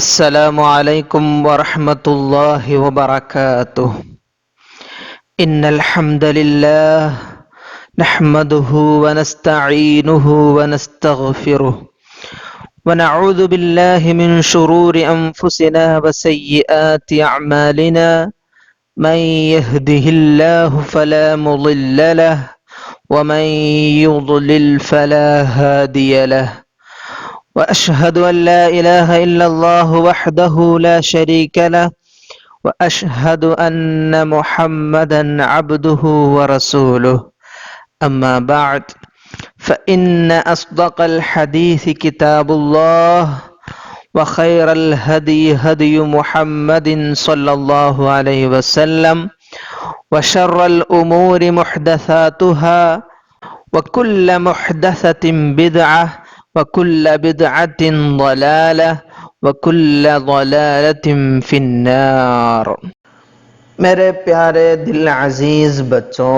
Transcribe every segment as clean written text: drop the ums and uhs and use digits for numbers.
السلام علیکم ورحمۃ اللہ وبرکاتہ۔ ان الحمد للہ نحمده ونستعینه ونستغفره ونعوذ باللہ من شرور انفسنا وسیئات اعمالنا من يهده الله فلا مضل له ومن يضلل فلا هادي له وأشهد أن لا إله إلا الله وحده لا شريك له وأشهد أن محمدا عبده ورسوله أما بعد فإن أصدق الحديث كتاب الله وخير الهدي هدي محمد صلى الله عليه وسلم وشر الأمور محدثاتها وكل محدثة بدعة وَكُلَّ بِدْعَةٍ ضَلَالَةٍ وَكُلَّ ضَلَالَةٍ فِي النَّارِ۔ میرے پیارے دل عزیز بچوں،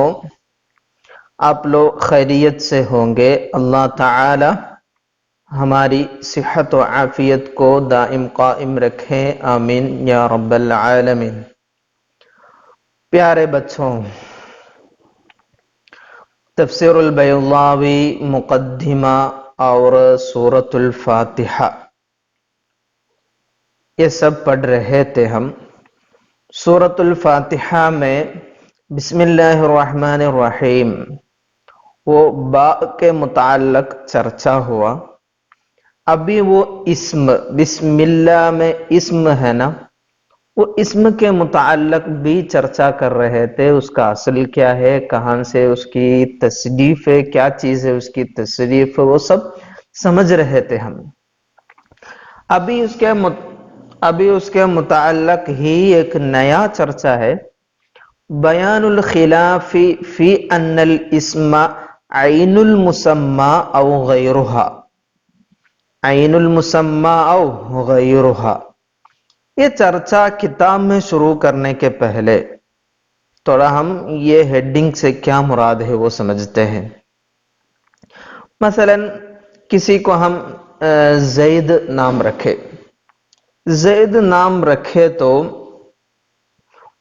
آپ لوگ خیریت سے ہوں گے۔ اللہ تعالی ہماری صحت و عافیت کو دائم قائم رکھیں، آمین یا رب العالمین۔ پیارے بچوں، تفسیر البیضاوی مقدمہ اور سورۃ الفاتحہ یہ سب پڑھ رہے تھے ہم۔ سورۃ الفاتحہ میں بسم اللہ الرحمن الرحیم وہ با کے متعلق چرچا ہوا۔ ابھی وہ اسم بسم اللہ میں اسم ہے نا، وہ اسم کے متعلق بھی چرچا کر رہے تھے۔ اس کا اصل کیا ہے، کہاں سے اس کی تصریف ہے، کیا چیز ہے اس کی تصریف، وہ سب سمجھ رہے تھے ہم۔ ابھی اس کے متعلق ہی ایک نیا چرچا ہے، بیان الخلاف فی ان الاسم عین المسمى او غیرہا، عین المسمى او غیرہا۔ یہ چرچا کتاب میں شروع کرنے کے پہلے تھوڑا ہم یہ ہیڈنگ سے کیا مراد ہے وہ سمجھتے ہیں۔ مثلا کسی کو ہم زید نام رکھے، زید نام رکھے تو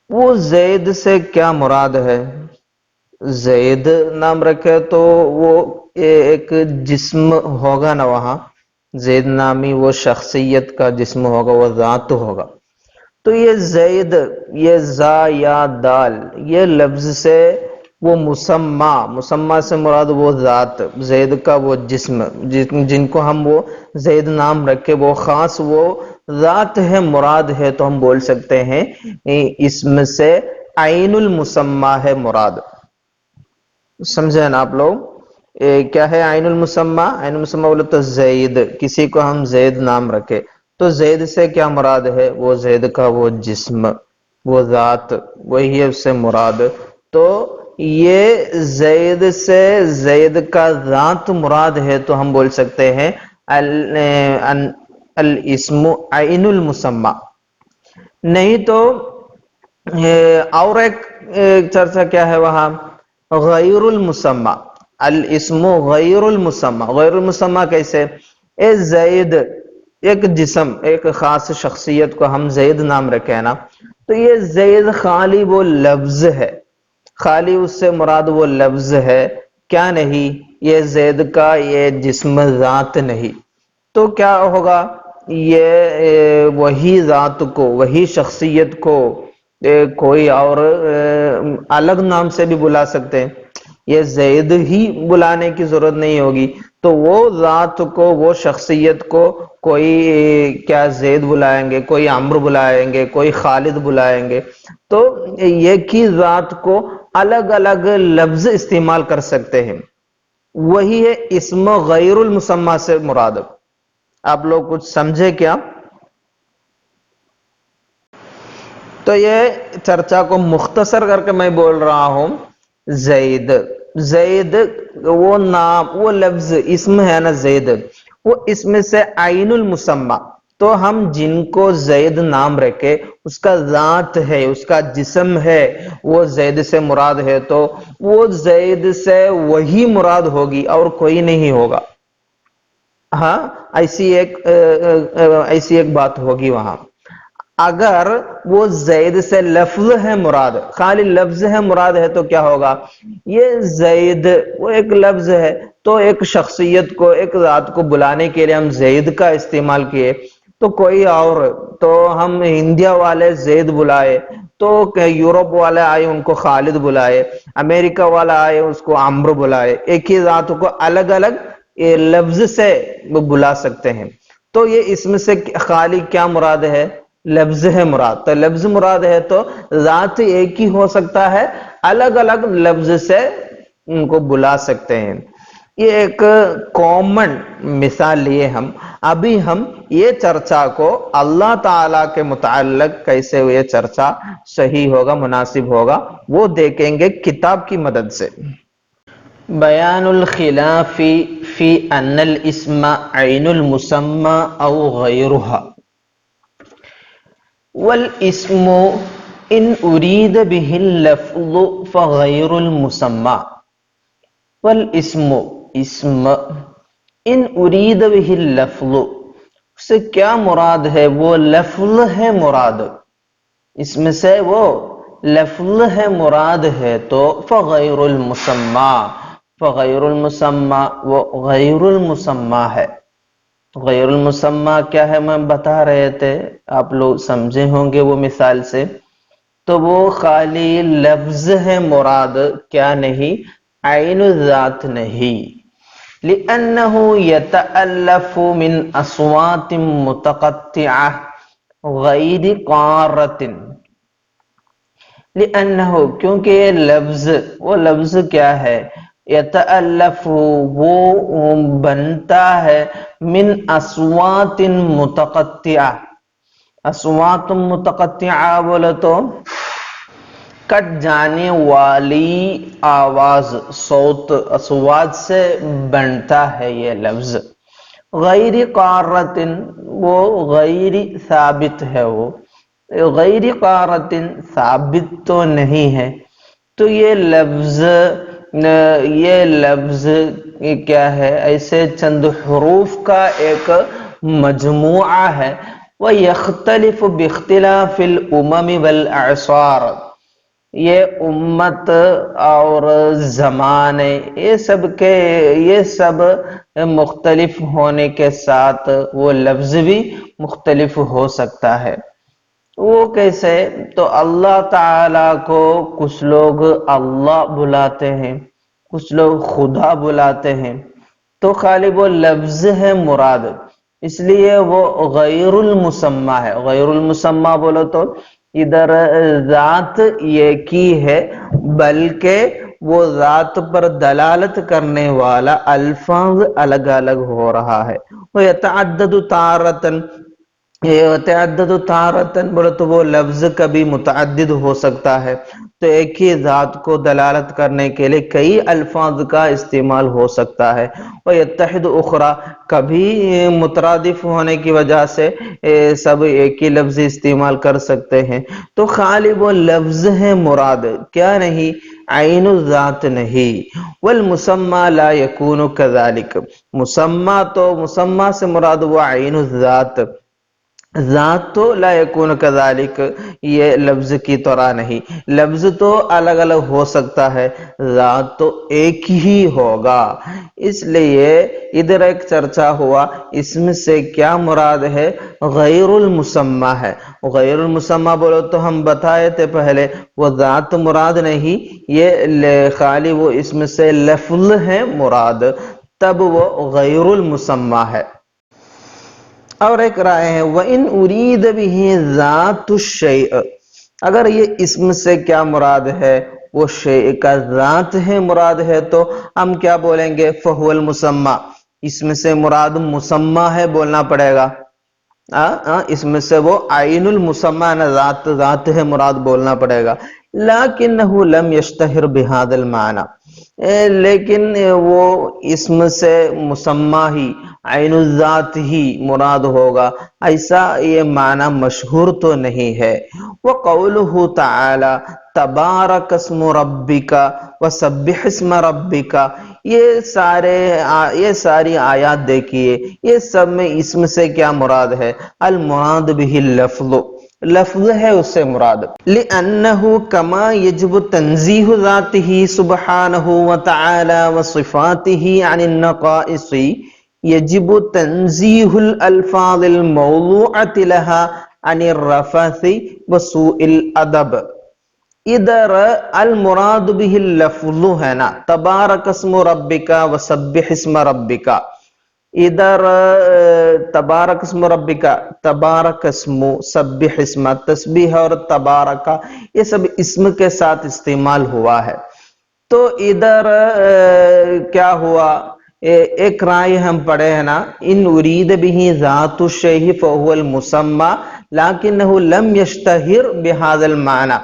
وہ زید سے کیا مراد ہے؟ زید نام رکھے تو وہ ایک جسم ہوگا نا، وہاں زید نامی وہ شخصیت کا جسم ہوگا، وہ ذات ہوگا۔ تو یہ زید، یہ زا یا دال، یہ لفظ سے وہ مسمى سے مراد وہ ذات، زید کا وہ جسم جن کو ہم وہ زید نام رکھے، وہ خاص وہ ذات ہے، مراد ہے، تو ہم بول سکتے ہیں اسم سے عین المسمى ہے مراد۔ سمجھے نا آپ لوگ؟ کیا ہے عین المسمى؟ عین المسمى بولے تو زید، کسی کو ہم زید نام رکھے تو زید سے کیا مراد ہے؟ وہ زید کا وہ جسم، وہ ذات، وہی ہے اس سے مراد۔ تو یہ زید سے زید کا ذات مراد ہے تو ہم بول سکتے ہیں الاسم عین المسمى۔ نہیں تو اور ایک چرچا کیا ہے وہاں، غیر المسمى، الاسم غیر المسمى۔ غیر المسمى کیسے؟ اے زید ایک جسم، ایک خاص شخصیت کو ہم زید نام رکھے نا، تو یہ زید خالی وہ لفظ ہے، خالی اس سے مراد وہ لفظ ہے، کیا نہیں؟ یہ زید کا یہ جسم ذات نہیں۔ تو کیا ہوگا؟ یہ وہی ذات کو، وہی شخصیت کو کوئی اور الگ نام سے بھی بلا سکتے ہیں، یہ زید ہی بلانے کی ضرورت نہیں ہوگی۔ تو وہ ذات کو، وہ شخصیت کو کوئی کیا زید بلائیں گے، کوئی عمرو بلائیں گے، کوئی خالد بلائیں گے، تو ایک ہی ذات کو الگ الگ لفظ استعمال کر سکتے ہیں۔ وہی ہے اسم غیر المسمى سے مراد۔ آپ لوگ کچھ سمجھے کیا؟ تو یہ چرچا کو مختصر کر کے میں بول رہا ہوں، زید، زید وہ نام، وہ لفظ اسم ہے نا زید، وہ اسم سے عین المسمى، تو ہم جن کو زید نام رکھے اس کا ذات ہے، اس کا جسم ہے، وہ زید سے مراد ہے، تو وہ زید سے وہی مراد ہوگی اور کوئی نہیں ہوگا۔ ہاں ایسی ایک بات ہوگی وہاں، اگر وہ زید سے لفظ ہے مراد، خالی لفظ ہے مراد ہے تو کیا ہوگا؟ یہ زید وہ ایک لفظ ہے، تو ایک شخصیت کو، ایک ذات کو بلانے کے لیے ہم زید کا استعمال کیے، تو کوئی اور، تو ہم انڈیا والے زید بلائے، تو یورپ والے آئے ان کو خالد بلائے، امریکہ والا آئے اس کو عمرو بلائے، ایک ہی ذات کو الگ الگ لفظ سے وہ بلا سکتے ہیں۔ تو یہ اسم سے خالی کیا مراد ہے؟ لفظ ہے مراد۔ تو لفظ مراد ہے تو ذات ایک ہی ہو سکتا ہے، الگ الگ لفظ سے ان کو بلا سکتے ہیں۔ یہ ایک کامن مثال لیے ابھی ہم یہ چرچا کو اللہ تعالی کے متعلق کیسے یہ چرچا صحیح ہوگا، مناسب ہوگا، وہ دیکھیں گے کتاب کی مدد سے۔ بیان الخلاف فی ان الاسم عین المسمى او غیرها، والاسم ان ارید به اللفظ فغیر المسمى، والاسم اسم ان ارید به اللفظ سے کیا مراد ہے؟ وہ لفظ ہے مراد، اسم سے وہ لفظ ہے مراد ہے تو فغیر المسمى، فغیر المسمى وہ غیر المسمى ہے۔ غیر المسمى کیا ہے میں بتا رہے تھے، آپ لوگ سمجھے ہوں گے وہ مثال سے، تو وہ خالی لفظ ہے مراد، کیا نہیں؟ عین ذات نہیں۔ لأنه يتألف من أصوات متقطعة غیر قارة، لأنه کیونکہ یہ لفظ، وہ لفظ کیا ہے؟ یتألف وہ بنتا ہے، من اصوات متقطعہ، اصوات متقطعہ بولے تو کٹ جانے والی آواز، صوت، اصوات سے بنتا ہے یہ لفظ۔ غیر قارۃ وہ غیر ثابت ہے، وہ غیر قارۃ ثابت تو نہیں ہے، تو یہ لفظ کیا ہے؟ ایسے چند حروف کا ایک مجموعہ ہے، وَيَخْتَلِفُ بِاخْتِلَافِ الْأُمَمِ وَالْأَعْصَارِ، یہ امت اور زمانے یہ سب مختلف ہونے کے ساتھ وہ لفظ بھی مختلف ہو سکتا ہے۔ وہ کیسے؟ تو اللہ تعالی کو کچھ لوگ اللہ بلاتے ہیں، کچھ لوگ خدا بلاتے ہیں، تو خالی وہ لفظ ہے مراد، اس لیے وہ غیر المسمى ہے۔ غیر المسمى بولو تو ادھر ذات ایک ہی ہے، بلکہ وہ ذات پر دلالت کرنے والا الفاظ الگ الگ ہو رہا ہے۔ وَيَتَعَدَّدُ تَارَةً، تعدد تارتن بولے تو وہ لفظ کبھی متعدد ہو سکتا ہے، تو ایک ہی ذات کو دلالت کرنے کے لیے کئی الفاظ کا استعمال ہو سکتا ہے۔ وَيَتَّحِدُ اخرى، کبھی مترادف ہونے کی وجہ سے سب ایک ہی لفظ استعمال کر سکتے ہیں، تو خالی وہ لفظ ہے مراد، کیا نہیں؟ عین الذات نہیں۔ والمسمى لا يكون كذلك، مسمى تو مسمى سے مراد وہ عین الذات، ذات تو لا یکون کذالک یہ لفظ کی طرح نہیں، لفظ تو الگ الگ ہو سکتا ہے، ذات تو ایک ہی ہوگا۔ اس لیے ادھر ایک چرچا ہوا اسم سے کیا مراد ہے؟ غیر المسمى ہے۔ غیر المسمى بولو تو ہم بتائے تھے پہلے وہ ذات مراد نہیں، یہ خالی وہ اسم سے لفظ ہے مراد، تب وہ غیر المسمى ہے۔ اور ایک رائے ہے وَإِنْ أُرِيدَ بِهِ ذَاتُ الشَّيْءِ، اگر یہ اسم سے کیا مراد ہے؟ وہ شیء کا ذات ہے مراد ہے، تو ہم کیا بولیں گے؟ فَهُوَ الْمُسَمَّى، اسم سے مراد مسمى ہے بولنا پڑے گا، اسم سے وہ عین المسمى ذات ہے مراد بولنا پڑے گا۔ لَكِنَّهُ لَمْ يَشْتَهِرْ بِهَذَا الْمَعْنَى، لیکن وہ اسم سے مسمى ہی، عین الذات ہی مراد ہوگا، ایسا یہ معنی مشہور تو نہیں ہے۔ وَقَوْلُهُ تَعَالَى تَبَارَكَ اسْمُ رَبِّكَ وَسَبِّحِ اسْمَ رَبِّكَ، یہ ساری آیات دیکھیے، یہ سب میں اسم سے کیا مراد ہے؟ المراد به اللفظ، لفظ ہے اس سے مراد۔ لِأَنَّهُ كَمَا يَجِبُ تَنزِيهُ ذَاتِهِ سُبْحَانَهُ وَتَعَالَى وَصِفَاتِهِ عَنِ النَّقَائِصِ يَجِبُ تَنزِيهُ الْأَلْفَاظِ الْمَوْضُوعَةِ لَهَا عَنِ الرَّفَثِ وَسُوءِ الْأَدَبِ۔ ادھر المراد به اللفظ ہے نا، تبارک اسم ربک وسبح اسم ربک، ادھر تبارک اسم ربک، تبارک اسم، سبح اسم، تسبیح اور تبارک یہ سب اسم کے ساتھ استعمال ہوا ہے۔ تو ادھر کیا ہوا، ایک رائے ہم پڑھے ہیں نا، ان ارید به ذات الشیء فهو المسمى لکنہ لم یشتہر بهذا المعنی،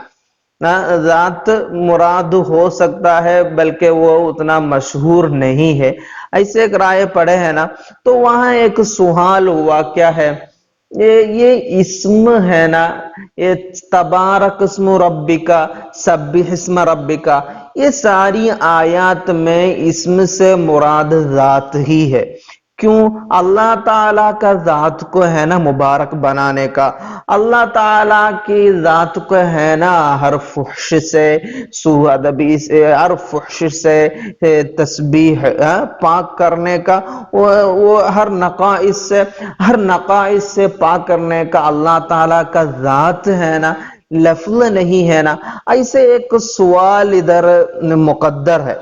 ذات مراد ہو سکتا ہے بلکہ وہ اتنا مشہور نہیں ہے، ایسے ایک رائے پڑھے ہیں نا۔ تو وہاں ایک سوال ہوا، کیا ہے یہ اسم ہے نا، یہ تبارک اسم ربکا، سبح اسم ربکا، یہ ساری آیات میں اسم سے مراد ذات ہی ہے۔ کیوں؟ اللہ تعالیٰ کا ذات کو ہے نا مبارک بنانے کا، اللہ تعالیٰ کی ذات کو ہے نا ہر فحش سے، سوء ادبی سے، ہر فحش سے تسبیح پاک کرنے کا، وہ ہر نقائص سے پاک کرنے کا اللہ تعالیٰ کا ذات ہے نا، لفظ نہیں ہے نا۔ ایسے ایک سوال ادھر مقدر ہے،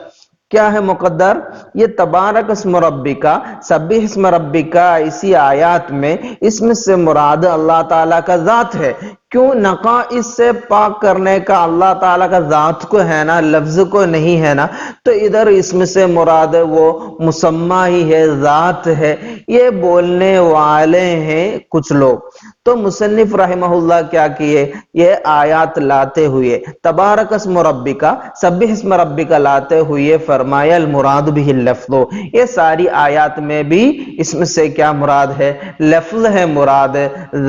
کیا ہے مقدر؟ یہ تبارک اسم ربکا، سبح اسم ربکا، اسی آیات میں اسم سے مراد اللہ تعالیٰ کا ذات ہے۔ کیوں؟ نقائص سے پاک کرنے کا اللہ تعالیٰ کا ذات کو ہے نا، لفظ کو نہیں ہے نا۔ تو ادھر اسم سے مراد وہ مسمى ہی ہے، ذات ہے، یہ بولنے والے ہیں کچھ لوگ۔ تو مصنف رحمہ اللہ کیا کیے، یہ آیات لاتے ہوئے تبارک اسم ربکا، سبح اسم ربکا لاتے ہوئے فرمایا المراد به اللفظ، یہ ساری آیات میں بھی اسم سے کیا مراد ہے؟ لفظ ہے مراد،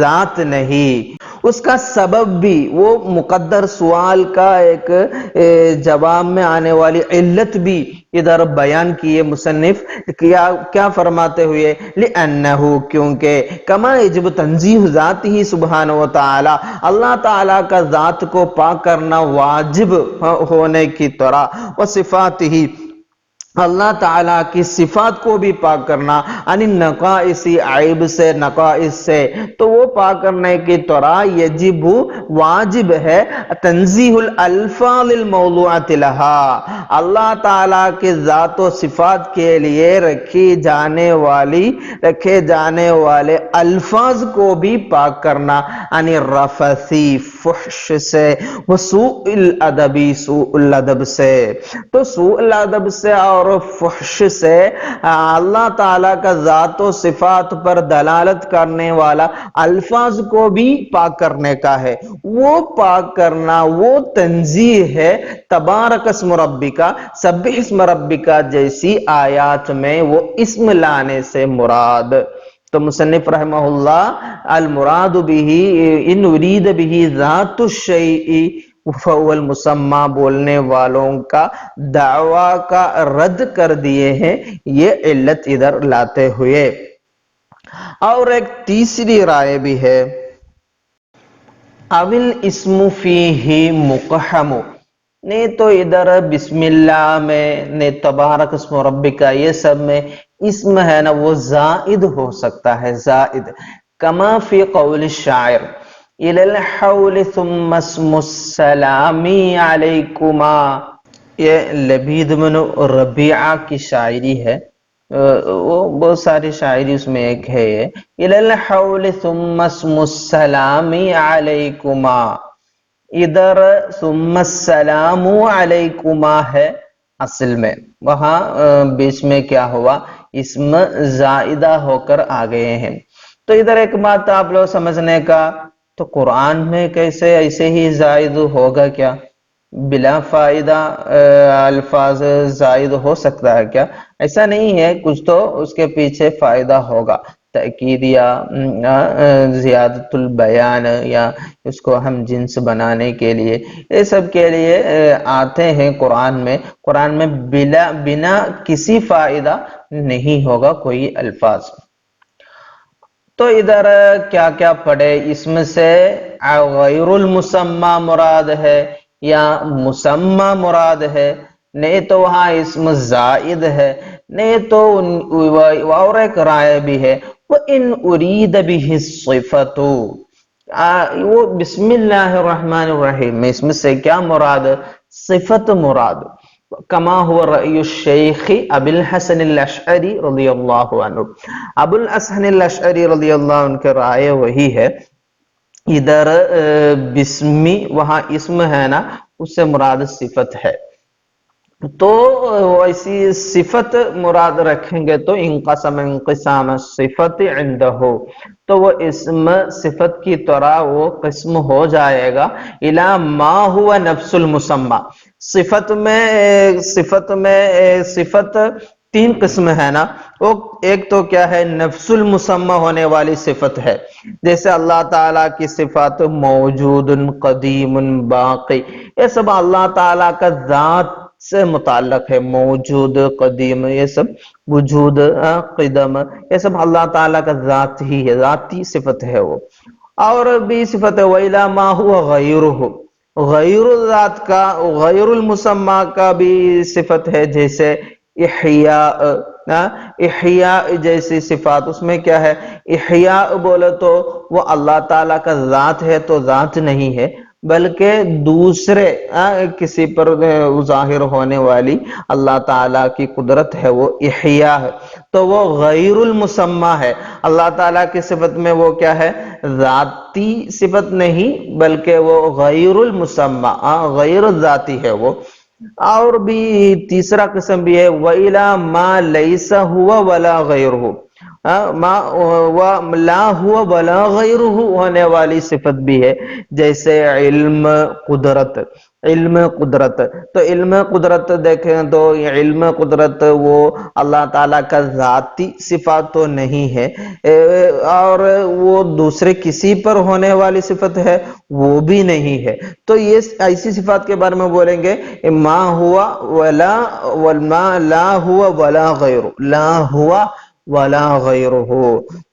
ذات نہیں۔ اس کا سبب بھی وہ مقدر سوال کا ایک جواب میں آنے والی علت بھی ادھر بیان کیے مصنف، کیا فرماتے ہوئے، لِأَنَّهُ کیونکہ کما یجب تنزیہ ذاتہ سبحانہ وتعالی، اللہ تعالیٰ کا ذات کو پاک کرنا واجب ہونے کی طرح، وصفاتہ اللہ تعالیٰ کی صفات کو بھی پاک کرنا، عن النقائص عیب سے، نقائص سے، تو وہ پاک کرنے کی طرح یجب واجب ہے تنزیہ الالفاظ الموضوعۃ لہا، اللہ تعالیٰ کی ذات و صفات کے لیے رکھے جانے والے الفاظ کو بھی پاک کرنا، عن الرفث فحش سے، وسوء الادب سوء الادب سے، تو سوء الادب سے اور فحش سے اللہ تعالیٰ کا ذات و صفات پر دلالت کرنے والا الفاظ کو بھی پاک کرنے کا ہے، وہ پاک کرنا، وہ تنزیہ ہے تبارک اسم ربکا، سبح اسم ربکا جیسی آیات میں وہ اسم لانے سے مراد۔ تو مصنف رحمہ اللہ المراد به ان ارید به ذات الشیء فهو المسمى بولنے والوں کا دعویٰ کا رد کر دیے ہیں یہ علت ادھر لاتے ہوئے۔ اور ایک تیسری رائے بھی ہے، اول اسم فیہ مقحم، نہیں تو ادھر بسم اللہ میں، نہیں تبارک اسم ربکا، یہ سب میں اسم ہے نا وہ زائد ہو سکتا ہے، زائد، کما فی قول الشاعر الی الحول ثم اسم السلام علیکما، یہ لبید بن ربیعہ کی شاعری ہے، وہ بہت ساری شاعری اس میں ایک ہے یہ، الی الحول ثم اسم السلام علیکما، ادھر ثم السلام علیکما ہے اصل میں، وہاں بیچ میں کیا ہوا، اسم زائدہ ہو کر آ گئے ہیں۔ تو ادھر ایک بات آپ لوگ سمجھنے کا، تو قرآن میں کیسے ایسے ہی زائد ہوگا کیا؟ بلا فائدہ الفاظ زائد ہو سکتا ہے کیا؟ ایسا نہیں ہے، کچھ تو اس کے پیچھے فائدہ ہوگا۔ تأکید یا زیادت البیان یا اس کو ہم جنس بنانے کے لیے، یہ سب کے لیے آتے ہیں قرآن میں بنا کسی فائدہ نہیں ہوگا کوئی الفاظ۔ تو ادھر کیا کیا پڑھے؟ اسم سے غیر المسمى مراد ہے یا مسمى مراد ہے؟ نہیں تو وہاں اسم زائد ہے، نہیں تو اور ایک رائے بھی ہے وَإِنْ أُرِيدَ بِهِ الصِّفَةُ، وہ بسم اللہ الرحمن الرحیم میں اسم سے کیا مراد؟ صفت مراد۔ کما هو رأی الشیخ ابی الحسن الاشعری رضی اللہ عنہ، ابو الحسن الاشعری رضی اللہ عنہ کے رائے وہی ہے، ادھر بسمی وہاں اسم ہے نا، اس سے مراد صفت ہے، تو ایسی صفت مراد رکھیں گے تو انقسم انقسام الصفت عنده، تو وہ اسم صفت کی طرح وہ قسم ہو جائے گا الی ما هو نفس المسمى۔ صفت تین قسم ہے نا، وہ ایک تو کیا ہے؟ نفس المسمى ہونے والی صفت ہے، جیسے اللہ تعالیٰ کی صفات موجود، قدیم، باقی، یہ سب اللہ تعالیٰ کا ذات سے متعلق ہے، موجود، قدیم، یہ سب وجود، قدم، یہ سب اللہ تعالیٰ کا ذات ہی ہے، ذاتی صفت ہے وہ۔ اور بھی صفت ہے وَإِلَى مَا هُوَ غَيْرُهُ، غیر ذات کا، غیر المسمى کا بھی صفت ہے، جیسے احیاء، احیاء جیسی صفات، اس میں کیا ہے؟ احیاء بولے تو وہ اللہ تعالیٰ کا ذات ہے تو ذات نہیں ہے، بلکہ دوسرے کسی پر ظاہر ہونے والی اللہ تعالیٰ کی قدرت ہے، وہ احیاء ہے، تو وہ غیر المسمى ہے۔ اللہ تعالیٰ کی صفت میں وہ کیا ہے؟ ذاتی صفت نہیں، بلکہ وہ غیر المسمى، غیر ذاتی ہے وہ۔ اور بھی تیسرا قسم بھی ہے وَإِلَى مَا لَيْسَ هُوَ وَلَا غَيْرُهُ، لا ہوا ولا غیرہ ہونے والی صفت بھی ہے، جیسے علم، قدرت، علم قدرت، تو علم قدرت دیکھیں تو یہ علم قدرت وہ اللہ تعالیٰ کا ذاتی صفات تو نہیں ہے، اور وہ دوسرے کسی پر ہونے والی صفت ہے وہ بھی نہیں ہے، تو یہ ایسی صفات کے بارے میں بولیں گے ما ہوا ولا ما لا ہوا ولا غیر، لا ہوا ولا غیرہ۔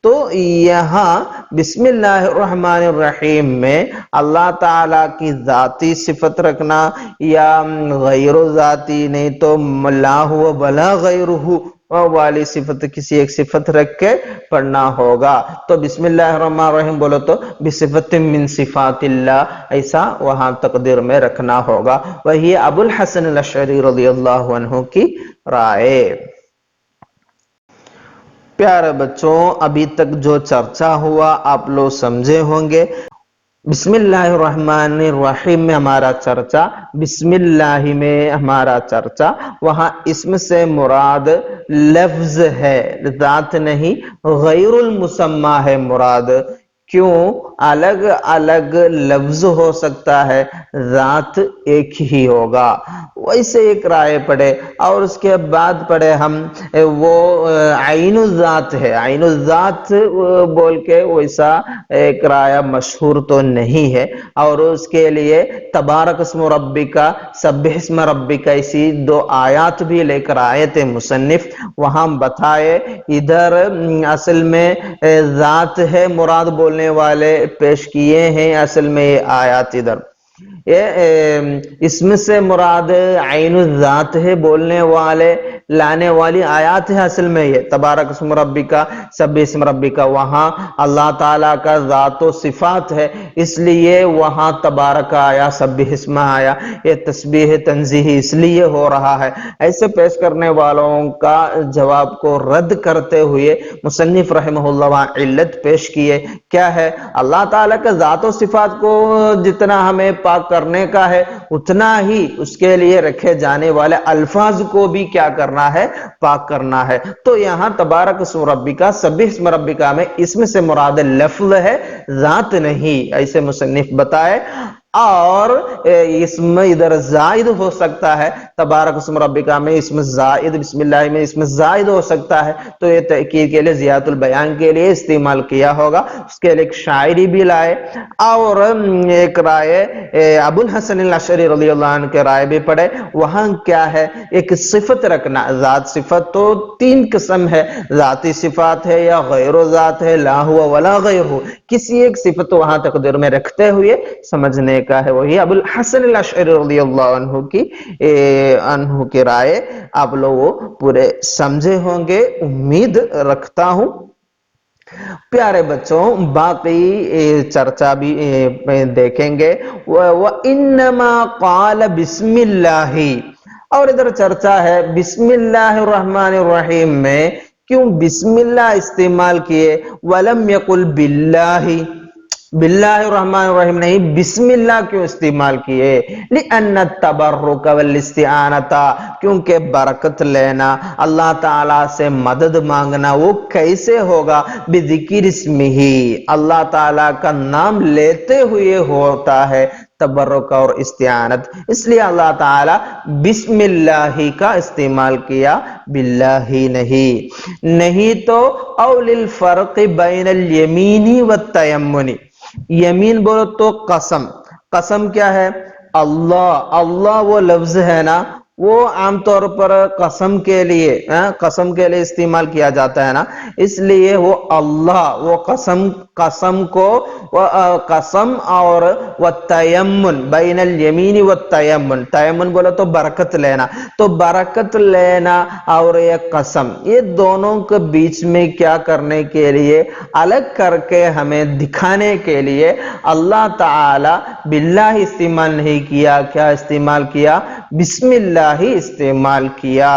تو یہاں بسم اللہ الرحمن الرحیم میں اللہ تعالیٰ کی ذاتی صفت رکھنا یا غیر ذاتی، نہیں تو لا ہوا ولا غیرہ والی صفت، کسی ایک صفت رکھ کے پڑھنا ہوگا۔ تو بسم اللہ الرحمن الرحیم بولو تو بصفت من صفات اللہ، ایسا وہاں تقدیر میں رکھنا ہوگا، وہی ابو الحسن الاشعری رضی اللہ عنہ کی رائے۔ پیارے بچوں، ابھی تک جو چرچا ہوا آپ لوگ سمجھے ہوں گے۔ بسم اللہ الرحمن الرحیم میں ہمارا چرچا، بسم اللہ میں ہمارا چرچا، وہاں اسم سے مراد لفظ ہے، ذات نہیں، غیر المسمى ہے مراد۔ کیوں؟ الگ الگ لفظ ہو سکتا ہے، ذات ایک ہی ہوگا، ویسے ایک رائے پڑھے، اور اس کے بعد پڑھے ہم وہ عین الذات ہے، عین الذات بول کے ویسا ایک رائے مشہور تو نہیں ہے، اور اس کے لیے تبارک اسم ربک، سبح اسم ربک، ایسی دو آیات بھی لے کر آئے تھے مصنف، وہاں بتائے ادھر اصل میں ذات ہے مراد بولنے والے پیش کیے ہیں، اصل میں یہ آیات ادھر اسم سے مراد عین الذات ہے بولنے والے لانے والی آیات ہے، اصل میں یہ تبارک اسم ربک سبح اسم ربک، وہاں اللہ تعالیٰ کا ذات و صفات ہے، اس لیے وہاں تبارک آیا، سبح اسم آیا، یہ تسبیح تنزیہ اس لیے ہو رہا ہے۔ ایسے پیش کرنے والوں کا جواب کو رد کرتے ہوئے مصنف رحمہ اللہ وہاں علت پیش کیے، کیا ہے؟ اللہ تعالیٰ کا ذات و صفات کو جتنا ہمیں پاک کرنے کا ہے، اتنا ہی اس کے لیے رکھے جانے والے الفاظ کو بھی کیا کرنا ہے؟ پاک کرنا ہے۔ تو یہاں تبارک اسم ربکا، سبح اسم ربکا میں اسم سے مراد لفظ ہے، ذات نہیں، ایسے مصنف بتائے۔ اور اسم ادھر زائد ہو سکتا ہے، تبارک اسم ربکا میں اسم زائد، بسم اللہ میں اسم زائد ہو سکتا ہے، تو یہ تأکید کے لیے زیادۃ البیان کے لیے استعمال کیا ہوگا۔ اس کے لیے ایک شاعری بھی لائے، اور ایک رائے ابو الحسن الاشعری رضی اللہ عنہ کے رائے بھی پڑھے۔ وہاں کیا ہے، ایک صفت رکھنا، ذات صفت تو تین قسم ہے، ذاتی صفات ہے یا غیر ذات ہے، لا ہوا ولا غیر ہو، کسی ایک صفت وہاں تقدیر میں رکھتے ہوئے سمجھنے کا ہے۔ وہی ابو الحسن الاشعری رضی اللہ عنہ کی رائے آپ لوگوں پورے سمجھے ہوں گے، امید رکھتا ہوں۔ پیارے بچوں، باقی چرچا بھی دیکھیں گے۔ وَإِنَّمَا قَالَ بِسْمِ اللَّهِ، اور ادھر چرچا ہے بسم اللہ الرحمن الرحیم میں کیوں بسم اللہ استعمال کیے، وَلَمْ يَقُلْ بِاللَّهِ، باللہ الرحمن الرحیم نہیں، بسم اللہ کیوں استعمال کیے؟ لِأَنَّ التَّبَرُّكَ وَالِاسْتِعَانَةَ، کیونکہ برکت لینا، اللہ تعالیٰ سے مدد مانگنا، وہ کیسے ہوگا؟ بِذِكِرِ اسْمِهِ، اللہ تعالیٰ کا نام لیتے ہوئے ہوتا ہے تبرک اور استعانت، اس لیے اللہ تعالیٰ بسم اللہ کا استعمال کیا، باللہ نہیں تو اول الفرق بین الیمین والتیمن، یمین بولو تو قسم، قسم کیا ہے؟ اللہ وہ لفظ ہے نا، وہ عام طور پر قسم کے لیے استعمال کیا جاتا ہے نا، اس لیے وہ اللہ، وہ قسم کو قسم اور والتیمن، بین الیمین والتیمن، تیمن بولو تو برکت لینا، تو برکت لینا اور یہ قسم، یہ دونوں کے بیچ میں کیا کرنے کے لیے، الگ کر کے ہمیں دکھانے کے لیے اللہ تعالی باللہ استعمال نہیں کیا، کیا استعمال کیا؟ بسم اللہ استعمال کیا۔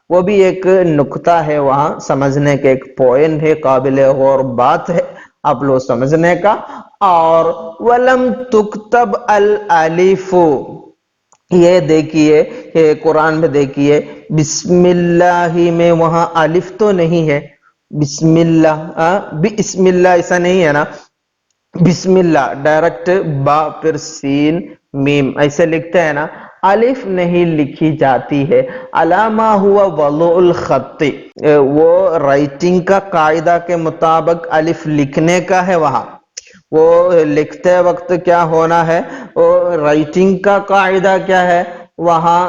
وہ بھی ایک نکتہ ہے، وہاں سمجھنے کے ایک پوائنٹ ہے، قابل غور بات ہے آپ لوگ سمجھنے کا۔ اور وَلَمْ تُكْتَبْ الْأَلِفُ، یہ دیکھیے قرآن میں دیکھیے بسم اللہ میں وہاں الف تو نہیں ہے، بسم اللہ ایسا نہیں ہے نا، بسم اللہ ڈائریکٹ با پھر سین میم ایسے لکھتے ہیں نا، الف نہیں لکھی جاتی ہے۔ علامہ ہوا وضع الخط، وہ رائٹنگ کا قاعدہ کے مطابق الف لکھنے کا ہے، وہاں وہ لکھتے وقت کیا ہونا ہے، وہ رائٹنگ کا قاعدہ کیا ہے، وہاں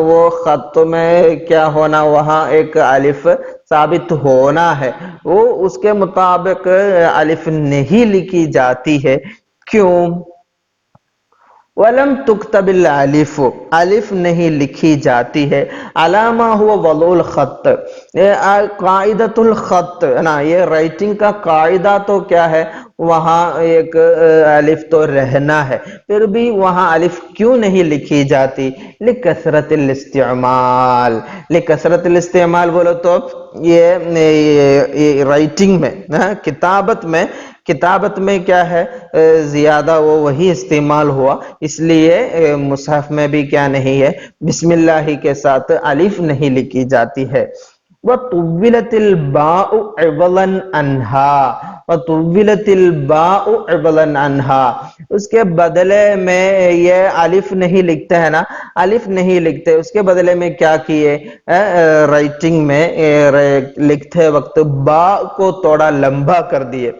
وہ خط میں کیا ہونا، وہاں ایک الف ثابت ہونا ہے، وہ اس کے مطابق الف نہیں لکھی جاتی ہے۔ کیوں؟ وَلَمْ تُكْتَبِ الْأَلِفُ، الف نہیں لکھی جاتی ہے۔ علامہ ہوا وضع الخط، قاعدۃ الخط نا، یہ رائٹنگ کا قاعدہ تو کیا ہے، وہاں ایک الف تو رہنا ہے، پھر بھی وہاں الف کیوں نہیں لکھی جاتی؟ لِكَثْرَةِ الاستعمال، لِكَثْرَةِ الاستعمال بولو تو یہ رائٹنگ میں، کتابت میں کیا ہے، زیادہ وہی استعمال ہوا، اس لیے مصحف میں بھی کیا نہیں ہے، بسم اللہ کے ساتھ الف نہیں لکھی جاتی ہے۔ وَطُوِّلَتِ الْبَاءُ عِوَضًا عَنْهَا، وَطُوِّلَتِ الْبَاءُ عِوَضًا عَنْهَا، اس کے بدلے میں یہ الف نہیں لکھتے ہیں نا، الف نہیں لکھتے، اس کے بدلے میں کیا کیے، رائٹنگ میں لکھتے وقت با کو تھوڑا لمبا کر دیے،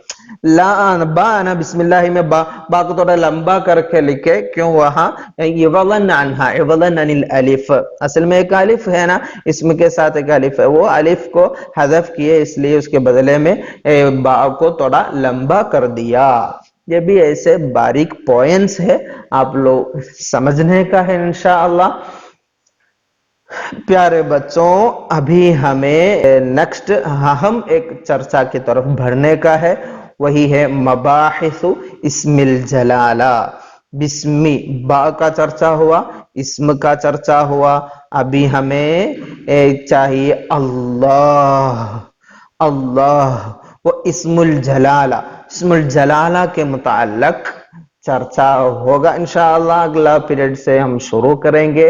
با نا بسم اللہ میں با کو تھوڑا لمبا کر کے لکھے، کیوں؟ وہاں عِوَضًا عَنْهَا، عِوَضًا عَنِ الْأَلِف، اصل میں ایک الف ہے نا، اسم کے ساتھ ایک الف ہے، وہ الف کو حذف کیے، اس لیے اس کے بدلے میں با کو تھوڑا لمبا کر دیا۔ یہ بھی ایسے باریک پوائنٹس ہے، آپ لوگ سمجھنے کا ہے انشاءاللہ۔ پیارے بچوں، ابھی ہمیں نیکسٹ اہم ایک چرچا کی طرف بڑھنے کا ہے، وہی ہے مباحث اسم الجلالہ۔ بسمی، با کا چرچا ہوا، اسم کا چرچا ہوا، ابھی ہمیں چاہیے اللہ، وہ اسم الجلالہ، اسم الجلالہ کے متعلق چرچا ہوگا انشاءاللہ، اگلا پیریڈ سے ہم شروع کریں گے۔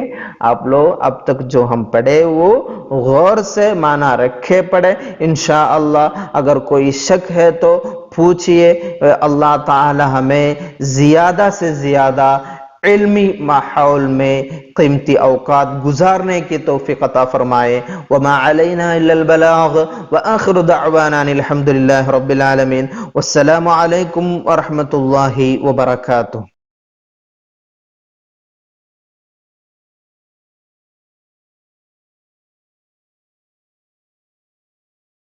آپ لوگ اب تک جو ہم پڑھے وہ غور سے معنی رکھے پڑھے انشاءاللہ، اگر کوئی شک ہے تو پوچھئے، اللہ تعالی ہمیں زیادہ سے زیادہ علمی ماحول میں قیمتی اوقات گزارنے کی توفیق عطا فرمائے. وما علینا الا البلاغ وآخر دعوانا الحمد للہ رب العالمین. والسلام علیکم ورحمۃ اللہ وبرکاتہ.